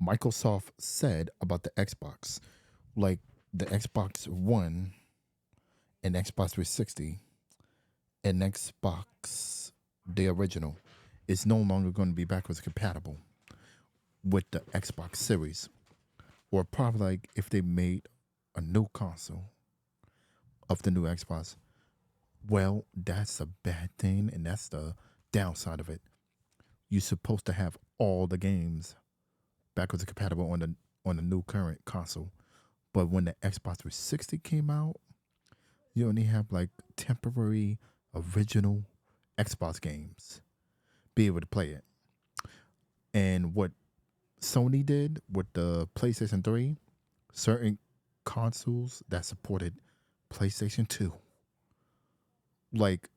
Microsoft said about the Xbox, like the Xbox One and Xbox 360 and Xbox, the original, is no longer going to be backwards compatible with the Xbox Series. Or probably like if they made a new console of the new Xbox, well, that's a bad thing, and that's the downside of it. You're supposed to have all the games backwards compatible on the new current console, but when the Xbox 360 came out, you only have like temporary original Xbox games be able to play it. And what Sony did with the PlayStation 3, certain consoles that supported PlayStation 2, like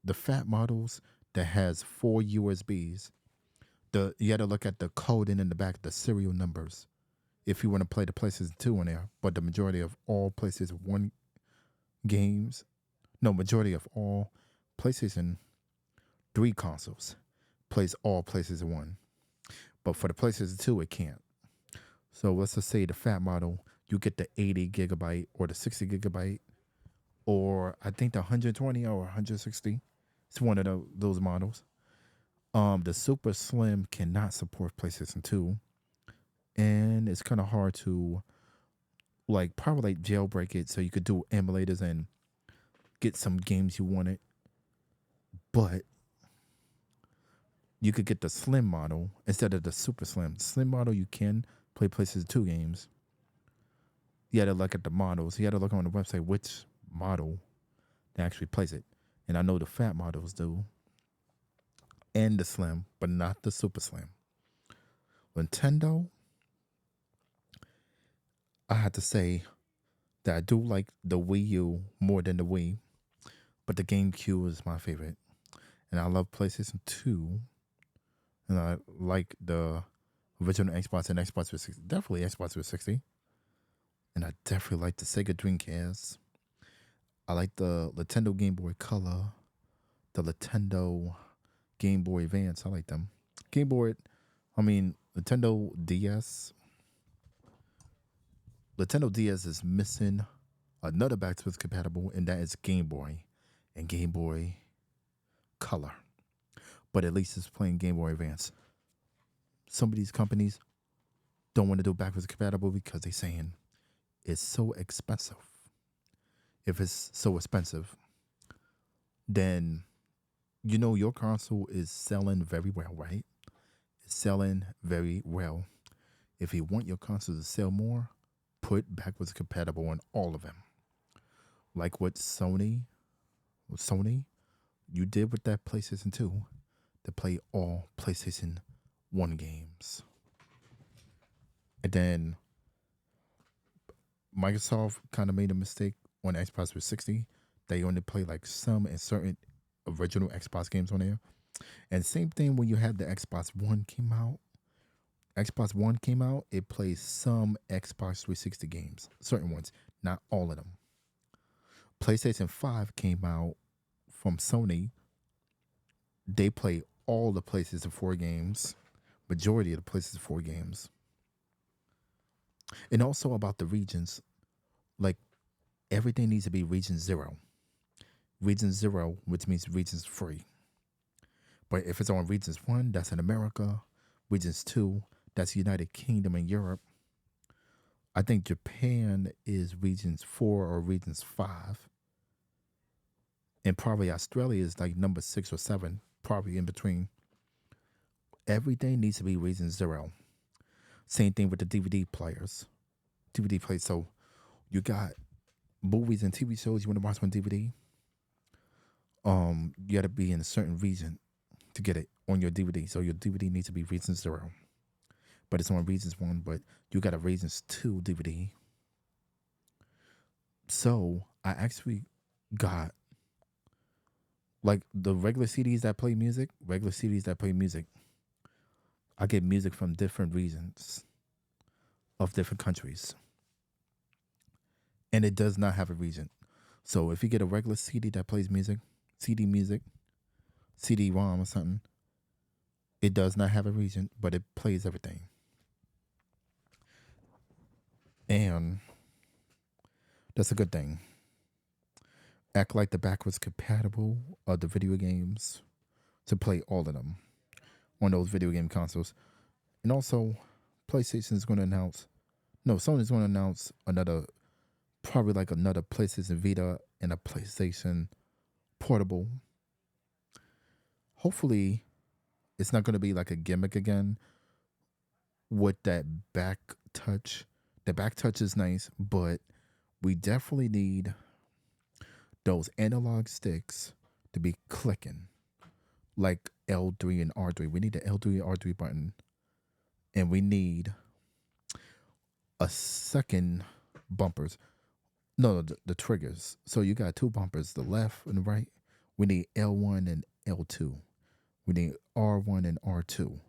the fat models that has four USBs, you got to look at the coding in the back, the serial numbers, if you want to play the PlayStation 2 in there. But the majority of all PlayStation 1 games, no, majority of all PlayStation 3 consoles plays all PlayStation 1. But for the PlayStation 2, it can't. So let's just say the fat model, you get the 80 gigabyte or the 60 gigabyte, or I think the 120 or 160. It's one of those models. The Super Slim cannot support PlayStation 2, and it's kind of hard to like probably like jailbreak it so you could do emulators and get some games you wanted. But you could get the Slim model instead of the Super Slim. Slim model, you can play PlayStation 2 games. You had to look at the models. You had to look on the website which model that actually plays it. And I know the fat models do, and the Slim, but not the Super Slim. Nintendo, I had to say that I do like the Wii U more than the Wii, but the GameCube is my favorite. And I love PlayStation 2, and I like the original Xbox and Xbox 360. Definitely Xbox 360. And I definitely like the Sega Dreamcast. I like the Nintendo Game Boy Color, the Nintendo Game Boy Advance. I like them. Game Boy, I mean, Nintendo DS. Nintendo DS is missing another backwards compatible, and that is Game Boy and Game Boy Color. But at least it's playing Game Boy Advance. Some of these companies don't want to do backwards compatible because they're saying it's so expensive. If it's so expensive, then you know your console is selling very well, right? It's selling very well. If you want your console to sell more, put backwards compatible on all of them. Like what Sony, you did with that PlayStation 2 to play all PlayStation 1 games. And then Microsoft kind of made a mistake on Xbox 360. They only play like some and certain original Xbox games on there. And same thing when you had the Xbox One came out. Xbox One came out, it plays some Xbox 360 games, certain ones, not all of them. PlayStation 5 came out from Sony. They play all the PlayStation 4 games, majority of the PlayStation 4 games. And also about the regions, like everything needs to be region 0. Region 0, which means regions free. But if it's on regions 1, that's in America. Regions 2, that's United Kingdom and Europe. I think Japan is regions 4 or regions 5. And probably Australia is like number 6 or 7, probably in between. Everything needs to be region 0. Same thing with the DVD players. DVD players. So you got movies and TV shows you want to watch on DVD. You got to be in a certain region to get it on your DVD. So your DVD needs to be region 0. But it's on regions 1, but you got a regions 2 DVD. So I actually got like the regular CDs that play music, I get music from different regions of different countries. And it does not have a region. So if you get a regular CD that plays music, CD-ROM or something, it does not have a region, but it plays everything. And that's a good thing. Act like the backwards compatible of the video games to play all of them on those video game consoles. And also, PlayStation is going to announce, no, Sony's going to announce another, probably like another PlayStation Vita and a PlayStation Portable. Hopefully, it's not going to be like a gimmick again with that back touch. The back touch is nice, but we definitely need those analog sticks to be clicking like L3 and R3. We need the L3 and R3 button, and we need a second bumpers. No, the triggers. So you got two bumpers, the left and the right. We need L1 and L2. We need R1 and R2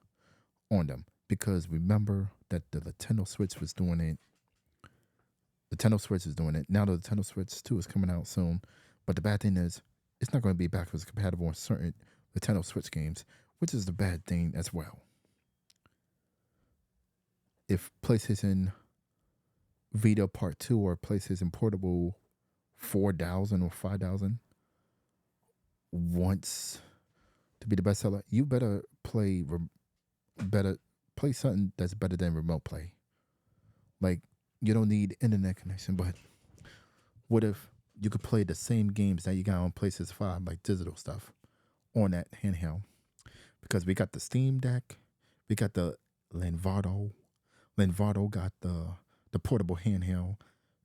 on them because remember that the Nintendo Switch was doing it. The Nintendo Switch is doing it. Now the Nintendo Switch 2 is coming out soon. But the bad thing is, it's not going to be backwards compatible on certain Nintendo Switch games, which is the bad thing as well. If PlayStation Vita Part 2 or PlayStation Portable 4,000 or 5,000 wants to be the bestseller, you better play something that's better than remote play. Like, you don't need internet connection, but what if you could play the same games that you got on PlayStation 5, like digital stuff, on that handheld? Because we got the Steam Deck, we got the Lenovo. Lenovo got the portable handheld,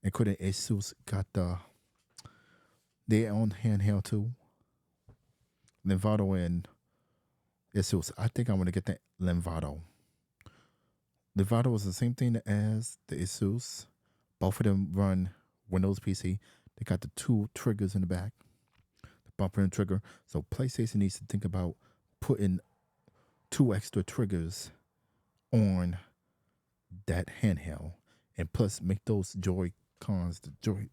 including Asus got their own handheld too. Lenovo and Asus. I think I want to get that Lenovo. Lenovo is the same thing as the Asus. Both of them run Windows PC. They got the two triggers in the back, the bumper and trigger. So PlayStation needs to think about putting two extra triggers on that handheld, and plus make those Joy-Cons, the Joy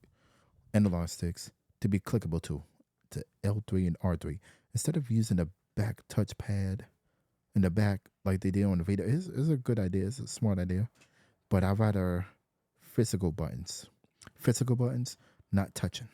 analog sticks, to be clickable too, to L3 and R3. Instead of using the back touchpad in the back like they did on the Vita, it's a good idea. It's a smart idea. But I'd rather physical buttons, not touching.